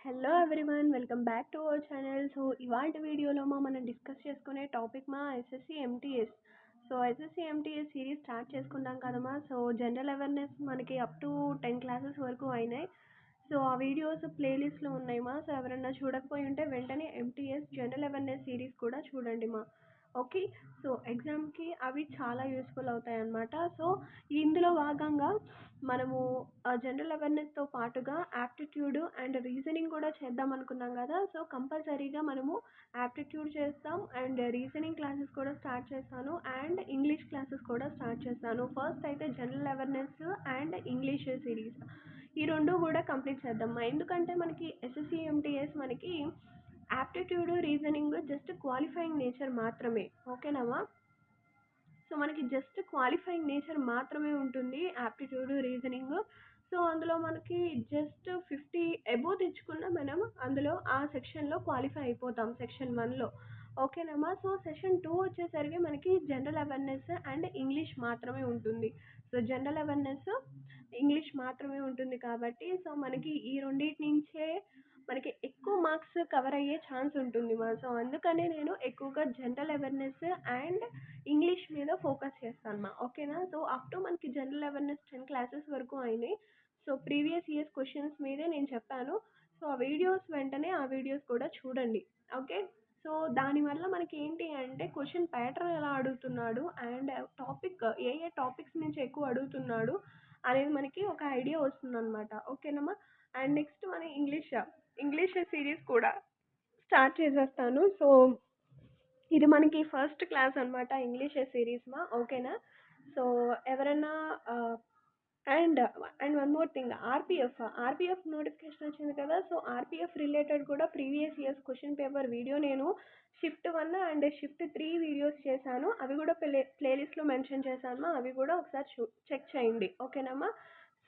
Hello everyone welcome back to our channel. So ఇవాళ వీడియోలో మనం డిస్కస్ చేసుకునే topic SSC MTS. So SSC MTS series start చేసుకుంటాం కదమ్మా. సో జనరల్ అవేర్నెస్ మనకి అప్ టు 10 క్లాసెస్ వరకు అయినాయి. సో ఆ వీడియోస్ ప్లేలిస్ట్లో ఉన్నాయమ్మా. సో ఎవరైనా చూడకపోయి ఉంటే వెంటనే ఎంటీఎస్ జనరల్ అవేర్నెస్ సిరీస్ కూడా చూడండి మా. ఓకే, సో ఎగ్జామ్కి అవి చాలా యూస్ఫుల్ అవుతాయి అన్నమాట. సో ఇందులో భాగంగా మనము జనరల్ అవేర్నెస్తో పాటుగా యాప్టిట్యూడ్ అండ్ రీజనింగ్ కూడా చేద్దాం అనుకున్నాం కదా. సో కంపల్సరీగా మనము యాప్టిట్యూడ్ చేస్తాం అండ్ రీజనింగ్ క్లాసెస్ కూడా స్టార్ట్ చేస్తాను అండ్ ఇంగ్లీష్ క్లాసెస్ కూడా స్టార్ట్ చేస్తాను. ఫస్ట్ అయితే general awareness and English series ఈ రెండు కూడా కంప్లీట్ చేద్దాం. ఎందుకంటే మనకి ఎస్ఎస్సి ఎంటీఎస్ మనకి aptitude reasoning just qualifying nature మాత్రమే. ఓకేనామా? సో మనకి జస్ట్ క్వాలిఫైయింగ్ నేచర్ మాత్రమే ఉంటుంది యాప్టిట్యూడ్ రీజనింగ్. సో అందులో మనకి జస్ట్ 50 అబోవ్ తెచ్చుకున్న మనం అందులో ఆ సెక్షన్లో క్వాలిఫై అయిపోతాం సెక్షన్ 1లో. ఓకేనమ్మా? సో సెషన్ 2 వచ్చేసరికి మనకి జనరల్ అవేర్నెస్ అండ్ ఇంగ్లీష్ మాత్రమే ఉంటుంది. సో జనరల్ అవేర్నెస్ ఇంగ్లీష్ మాత్రమే ఉంటుంది కాబట్టి సో మనకి ఈ రెండింటి నుంచే మనకి ఎక్కువ మార్క్స్ కవర్ అయ్యే ఛాన్స్ ఉంటుంది మా. సో అందుకనే నేను ఎక్కువగా జనరల్ అవేర్నెస్ అండ్ ఇంగ్లీష్ మీద ఫోకస్ చేస్తాను మా. ఓకేనా? సో అప్ టు మనకి జనరల్ అవేర్నెస్ 10 క్లాసెస్ వరకు అయినాయి. సో ప్రీవియస్ ఇయర్స్ క్వశ్చన్స్ మీదే నేను చెప్పాను. సో ఆ వీడియోస్ వెంటనే ఆ వీడియోస్ కూడా చూడండి. ఓకే, సో దానివల్ల మనకి ఏంటి అంటే క్వశ్చన్ ప్యాటర్న్ ఎలా అడుగుతున్నాడు and topic A A topics నుంచి ఎక్కువ అడుగుతున్నాడు అనేది మనకి ఒక ఐడియా వస్తుంది అనమాట. ఓకేనమ్మా? అండ్ నెక్స్ట్ మన ఇంగ్లీష్ సిరీస్ కూడా స్టార్ట్ చేసేస్తాను. సో ఇది మనకి ఫస్ట్ క్లాస్ అనమాట ఇంగ్లీష్ సిరీస్ మా. ఓకేనా? సో ఎవరైనా and and one more thing, RPF notification వచ్చింది కదా. సో ఆర్పిఎఫ్ రిలేటెడ్ కూడా previous years question paper video నేను షిఫ్ట్ 1 అండ్ షిఫ్ట్ 3 వీడియోస్ చేశాను. అవి కూడా ప్లేలిస్ట్లో మెన్షన్ చేశాను. అవి కూడా ఒకసారి చెక్ చేయండి. ఓకేనమ్మా?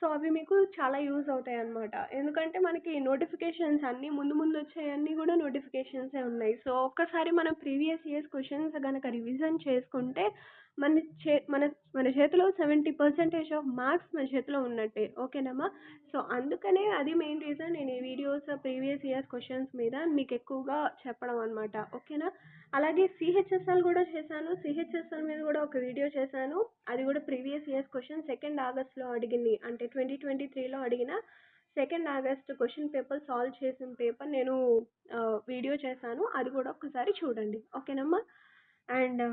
సో అవి మీకు చాలా యూజ్ అవుతాయి అన్నమాట. ఎందుకంటే మనకి నోటిఫికేషన్స్ అన్నీ ముందు ముందు వచ్చేవన్నీ కూడా నోటిఫికేషన్సే ఉన్నాయి. సో ఒక్కసారి మనం ప్రీవియస్ ఇయర్స్ క్వశ్చన్స్ కనుక రివిజన్ చేసుకుంటే మన మన మన చేతిలో 70% ఆఫ్ మార్క్స్ మన చేతిలో ఉన్నట్టే. ఓకేనమ్మా? సో అందుకనే అది మెయిన్ రీజన్ నేను ఈ వీడియోస్ ప్రీవియస్ ఇయర్స్ క్వశ్చన్స్ మీద మీకు ఎక్కువగా చెప్పడం అనమాట. ఓకేనా? అలాగే సిహెచ్ఎస్ఎల్ కూడా చేశాను. సిహెచ్ఎస్ఎల్ మీద కూడా ఒక వీడియో చేశాను. అది కూడా ప్రీవియస్ ఇయర్స్ క్వశ్చన్ 2nd ఆగస్ట్లో అడిగింది, అంటే 2023లో అడిగిన 2nd August question paper solve చేసిన పేపర్ నేను వీడియో చేశాను. అది కూడా ఒకసారి చూడండి. ఓకేనమ్మా? అండ్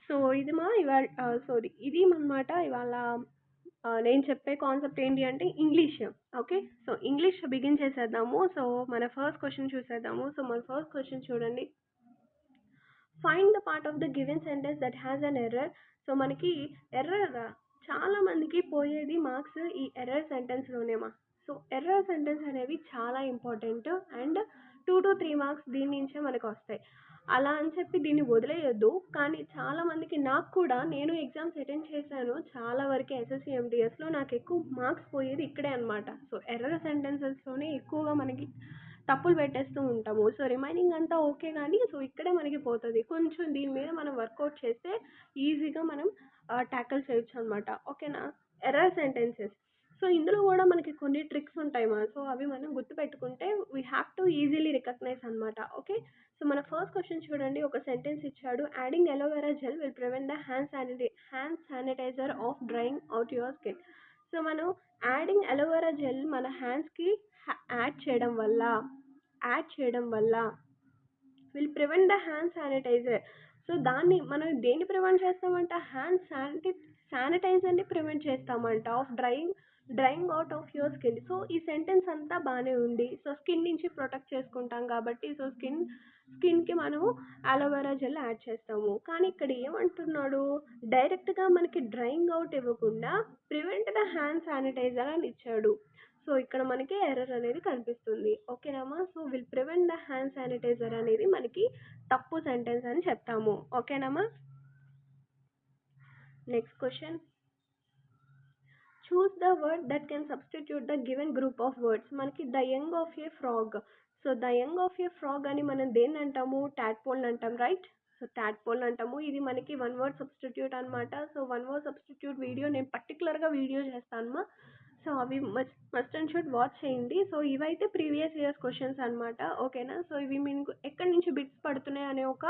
సో ఇది ఇది అన్నమాట ఇవాళ నేను చెప్పే కాన్సెప్ట్ ఏంటి అంటే English. Okay, so English begin చేసేద్దాము. సో మన ఫస్ట్ క్వశ్చన్ చూసేద్దాము. సో మన ఫస్ట్ క్వశ్చన్ చూడండి. Find the part of the given sentence that has an error. So మనకి ఎర్రర్ చాలా మందికి పోయేది మార్క్స్ ఈ ఎర్రర్ సెంటెన్స్లోనేమా. సో ఎర్రర్ సెంటెన్స్ అనేవి చాలా ఇంపార్టెంట్ అండ్ 2 to 3 మార్క్స్ దీని నుంచే మనకు వస్తాయి. అలా అని చెప్పి దీన్ని వదిలేయొద్దు. కానీ చాలా మందికి, నాకు కూడా, నేను ఎగ్జామ్స్ అటెండ్ చేశాను చాలా వరకు ఎస్ఎస్సి ఎంటీఎస్లో, నాకు ఎక్కువ మార్క్స్ పోయేది ఇక్కడే అనమాట. సో ఎర్రర్ సెంటెన్సెస్లోనే ఎక్కువగా మనకి తప్పులు పెట్టేస్తూ ఉంటాము. సో రిమైనింగ్ అంతా ఓకే, కానీ సో ఇక్కడే మనకి పోతుంది. కొంచెం దీని మీద మనం వర్కౌట్ చేస్తే ఈజీగా మనం ట్యాకిల్ చేయొచ్చు అనమాట. ఓకేనా? Error sentences. సో ఇందులో కూడా మనకి కొన్ని ట్రిక్స్ ఉంటాయి మా. సో అవి మనం గుర్తుపెట్టుకుంటే we have to easily recognise అనమాట. ఓకే, సో మన ఫస్ట్ క్వశ్చన్ చూడండి. ఒక సెంటెన్స్ ఇచ్చాడు. Adding aloe vera gel will prevent the hand sanitiser of drying out your skin. So మనం యాడింగ్ అలోవెరా జెల్ మన హ్యాండ్స్కి యాడ్ చేయడం వల్ల will prevent the hand sanitiser. So దాన్ని మనం దేన్ని ప్రివెంట్ చేస్తామంట? హ్యాండ్ శానిటైజర్ని ప్రివెంట్ చేస్తామంట of drying out of your skin. So ఈ సెంటెన్స్ అంతా బాగానే ఉంది. సో స్కిన్ నుంచి ప్రొటెక్ట్ చేసుకుంటాం కాబట్టి సో స్కిన్కి మనము అలోవెరా జెల్ యాడ్ చేస్తాము. కానీ ఇక్కడ ఏమంటున్నాడు? డైరెక్ట్గా మనకి డ్రైయింగ్ అవుట్ ఇవ్వకుండా ప్రివెంట్ ద హ్యాండ్ శానిటైజర్ అని ఇచ్చాడు. సో ఇక్కడ మనకి ఎర్రర్ అనేది కనిపిస్తుంది. ఓకేనామా? So will prevent the hand sanitizer అనేది మనకి తప్పు సెంటెన్స్ అని చెప్తాము. ఓకేనామా? Next question. Choose the word that can substitute the given group of words. మనకి the young of a frog. So the young of a frog అని మనం దేన్ని అంటాము? టాడ్పోల్ అంటాం, రైట్? సో టాడ్పోల్ అంటాము. ఇది మనకి 1 word సబ్స్టిట్యూట్ అనమాట. సో 1 word సబ్స్టిట్యూట్ వీడియో నేను పర్టికులర్గా వీడియో చేస్తాను. సో అవి మస్ట్ అండ్ షుడ్ వాచ్ చేయండి. సో ఇవైతే ప్రీవియస్ ఇయర్స్ క్వశ్చన్స్ అనమాట. ఓకేనా? సో ఇవి మీకు ఎక్కడి నుంచి బిట్స్ పడుతున్నాయి అనే ఒక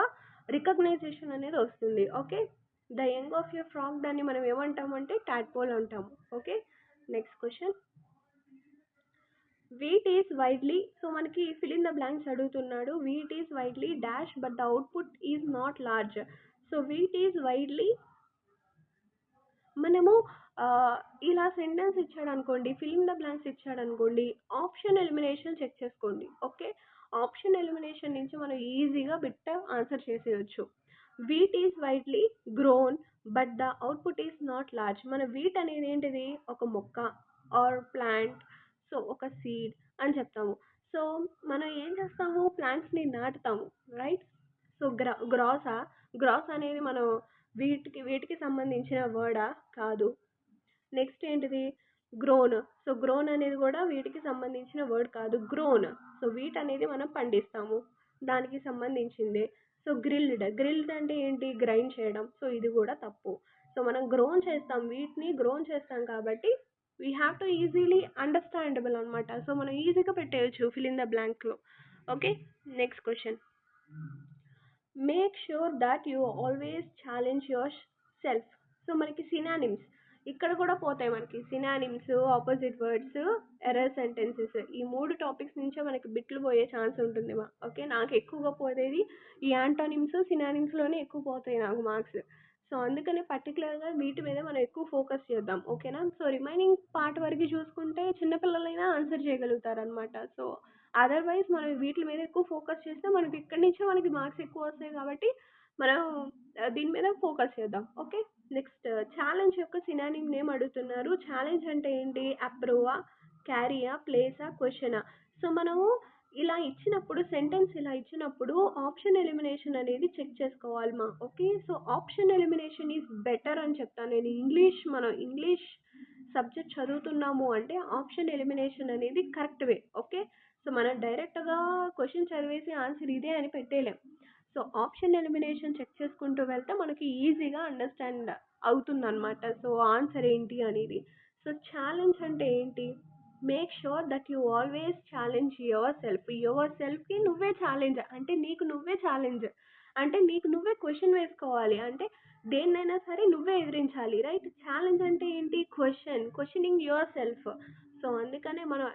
రికగ్నైజేషన్ అనేది వస్తుంది. Okay, the young of your frock దాన్ని మనం ఏమంటామంటే టాడ్పోల్ అంటాము. Okay, next question. Wheat is widely, so మనకి ఫిల్ ఇన్ ద బ్లాంక్స్ అడుగుతున్నాడు. Wheat is widely dash but the output is not large. So wheat is widely, మనము ఇలా sentence ఇచ్చాడు అనుకోండి, ఫిల్ ఇన్ ద బ్లాంక్స్ ఇచ్చాడు అనుకోండి, option elimination check చేసుకోండి. Okay, option elimination నుంచి మనం ఈజీగా బిట్ ఆన్సర్ చేసేయచ్చు. Wheat is widely grown but the output is not large. మన వీట్ అనేది ఏంటిది? ఒక మొక్క ఆర్ ప్లాంట్, సో ఒక సీడ్ అని చెప్తాము. సో మనం ఏం చేస్తాము? ప్లాంట్స్ని నాటుతాము, రైట్? సో గ్రాస్ అనేది మనం వీటికి సంబంధించిన వర్డా? కాదు. నెక్స్ట్ ఏంటిది? గ్రోన్. సో గ్రోన్ అనేది కూడా వీటికి సంబంధించిన వర్డ్ కాదు, గ్రోన్. సో వీట్ అనేది మనం పండిస్తాము, దానికి సంబంధించింది. సో గ్రిల్డ్ అంటే ఏంటి? గ్రైండ్ చేయడం. సో ఇది కూడా తప్పు. సో మనం గ్రోన్ చేస్తాం, వీటిని గ్రోన్ చేస్తాం కాబట్టి we have to easily understandable అనమాట. సో మనం ఈజీగా పెట్టేయచ్చు ఫిల్ ఇన్ ద బ్లాంక్లో. Okay, next question. Make sure that you always challenge yourself. So మనకి సినానిమ్స్ ఇక్కడ కూడా పోతాయి. మనకి synonyms, opposite words, error sentences, ఈ 3 టాపిక్స్ నుంచే మనకి బిట్లు పోయే ఛాన్స్ ఉంటుంది మా. ఓకే, నాకు ఎక్కువగా పోయేది ఈ యాంటోనిమ్స్, సినానిమ్స్లోనే ఎక్కువ పోతాయి నాకు మార్క్స్. సో అందుకని పర్టికులర్గా వీటి మీద మనం ఎక్కువ ఫోకస్ చేద్దాం. ఓకేనా? సో రిమైనింగ్ పార్ట్ వరకు చూసుకుంటే చిన్నపిల్లలైనా ఆన్సర్ చేయగలుగుతారు అనమాట. సో అదర్వైజ్ మనం వీటి మీద ఎక్కువ ఫోకస్ చేస్తే మనకి ఇక్కడి నుంచే మనకి మార్క్స్ ఎక్కువ వస్తాయి కాబట్టి మనం దీని మీద ఫోకస్ చేద్దాం. ఓకే, నెక్స్ట్ ఛాలెంజ్ యొక్క సినానిమ్ నేమ్ అడుగుతున్నారు. ఛాలెంజ్ అంటే ఏంటి? అప్రూవా, క్యారీయా, ప్లేసా, క్వశ్చనా. సో మనము ఇలా ఇచ్చినప్పుడు, సెంటెన్స్ ఇలా ఇచ్చినప్పుడు ఆప్షన్ ఎలిమినేషన్ అనేది చెక్ చేసుకోవాలి మా. Okay, so option elimination is better అని చెప్తాను నేను. మనం ఇంగ్లీష్ సబ్జెక్ట్ చదువుతున్నాము అంటే ఆప్షన్ ఎలిమినేషన్ అనేది కరెక్ట్ వే. ఓకే, సో మనం డైరెక్ట్గా క్వశ్చన్ చదివేసి ఆన్సర్ ఇదే అని పెట్టేయలేం. సో ఆప్షన్ ఎలిమినేషన్ చెక్ చేసుకుంటూ వెళ్తే మనకి ఈజీగా అండర్స్టాండ్ అవుతుందన్నమాట. సో ఆన్సర్ ఏంటి అనేది. సో ఛాలెంజ్ అంటే ఏంటి? Make sure that you always challenge యువర్ సెల్ఫ్కి నువ్వే ఛాలెంజ్, అంటే నీకు నువ్వే ఛాలెంజ్, అంటే నీకు నువ్వే క్వశ్చన్ వేసుకోవాలి, అంటే దేన్నైనా సరే నువ్వే ఎదిరించాలి, రైట్? ఛాలెంజ్ అంటే ఏంటి? Questioning your self. సో అందుకనే మనం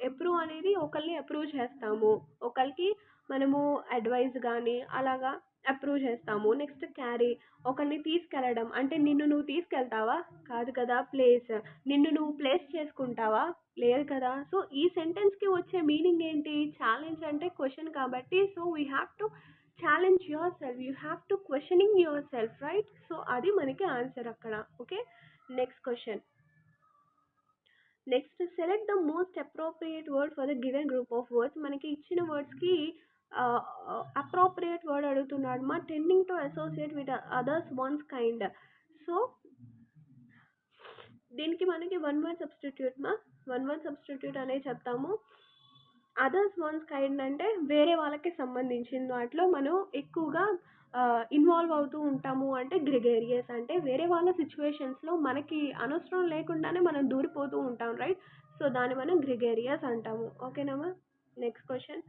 అప్రూవ్ అనేది ఒకరిని అప్రూవ్ చేస్తాము, ఒకరికి మనము అడ్వైస్ కానీ అలాగా అప్రూవ్ చేస్తాము. నెక్స్ట్ క్యారీ, ఒకరిని తీసుకెళ్ళడం, అంటే నిన్ను నువ్వు తీసుకెళ్తావా? కాదు కదా. ప్లేస్, నిన్ను నువ్వు ప్లేస్ చేసుకుంటావా? లేదు కదా. సో ఈ సెంటెన్స్కి వచ్చే మీనింగ్ ఏంటి? ఛాలెంజ్ అంటే క్వశ్చన్ కాబట్టి, so we have to challenge your self, you have to questioning your self, right? So అది మనకి ఆన్సర్ అక్కడ. Okay, next question. Next, select the most appropriate word for the given group of words. మనకి ఇచ్చిన వర్డ్స్కి appropriate word అడుగుతున్నాడు మా. Tending to associate with others once kind. So దీనికి మనకి one word substitute అనేది చెప్తాము. అదర్స్ వన్స్ కైండ్ అంటే వేరే వాళ్ళకి సంబంధించిన వాటిలో మనం ఎక్కువగా ఇన్వాల్వ్ అవుతూ ఉంటాము. అంటే గ్రెగేరియస్ అంటే వేరే వాళ్ళ సిచ్యువేషన్స్లో మనకి అనవసరం లేకుండానే మనం దూరిపోతూ ఉంటాం, రైట్? సో దాన్ని మనం గ్రెగేరియస్ అంటాము. ఓకేనమ్మా, నెక్స్ట్ క్వశ్చన్.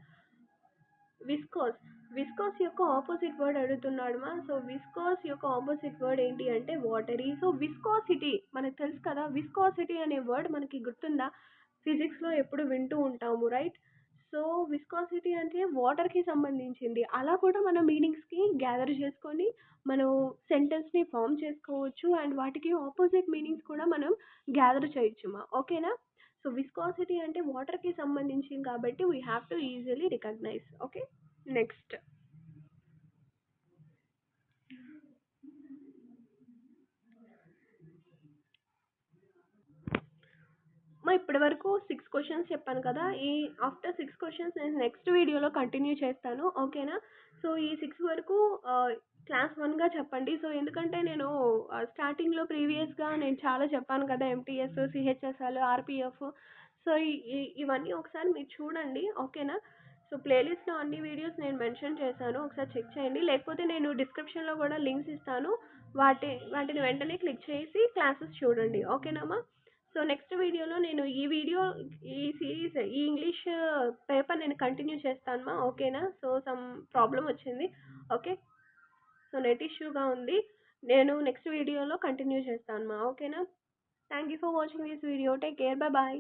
విస్కోస్ యొక్క ఆపోజిట్ వర్డ్ అడుగుతున్నాడు మా. సో విస్కోస్ యొక్క ఆపోజిట్ వర్డ్ ఏంటి అంటే వాటరీ. సో విస్కోసిటీ మనకు తెలుసు కదా. విస్కోసిటీ అనే వర్డ్ మనకి గుర్తుందా? ఫిజిక్స్లో ఎప్పుడు వింటూ ఉంటాము, రైట్? సో విస్కాసిటీ అంటే వాటర్కి సంబంధించింది. అలా కూడా మనం మీనింగ్స్కి గ్యాదర్ చేసుకొని మనం సెంటెన్స్ని ఫామ్ చేసుకోవచ్చు, అండ్ వాటికి ఆపోజిట్ మీనింగ్స్ కూడా మనం గ్యాదర్ చేయొచ్చు మా. ఓకేనా? సో విస్కాసిటీ అంటే వాటర్కి సంబంధించింది కాబట్టి we have to easily recognise. Okay, next. ఇప్పటి వరకు 6 క్వశ్చన్స్ చెప్పాను కదా. ఈ ఆఫ్టర్ 6 క్వశ్చన్స్ నేను నెక్స్ట్ వీడియోలో కంటిన్యూ చేస్తాను. ఓకేనా? సో ఈ 6 వరకు క్లాస్ 1గా చెప్పండి. సో ఎందుకంటే నేను స్టార్టింగ్లో ప్రీవియస్గా నేను చాలా చెప్పాను కదా, ఎంటీఎస్, సిహెచ్ఎస్ఎల్, ఆర్పిఎఫ్. సో ఇవన్నీ ఒకసారి మీరు చూడండి. ఓకేనా? సో ప్లేలిస్ట్లో అన్ని వీడియోస్ నేను మెన్షన్ చేశాను, ఒకసారి చెక్ చేయండి. లేకపోతే నేను డిస్క్రిప్షన్లో కూడా లింక్స్ ఇస్తాను, వాటిని వెంటనే క్లిక్ చేసి క్లాసెస్ చూడండి. ఓకేనామా? సో నెక్స్ట్ వీడియోలో నేను ఈ సిరీస్ ఈ ఇంగ్లీష్ పేపర్ నేను కంటిన్యూ చేస్తాను మా. ఓకేనా? సో సమ్ ప్రాబ్లం వచ్చింది. ఓకే. సో నెట్ ఇష్యూగా ఉంది. నేను నెక్స్ట్ వీడియోలో కంటిన్యూ చేస్తాను మా. ఓకేనా? Thank you for watching this video. Take care. Bye.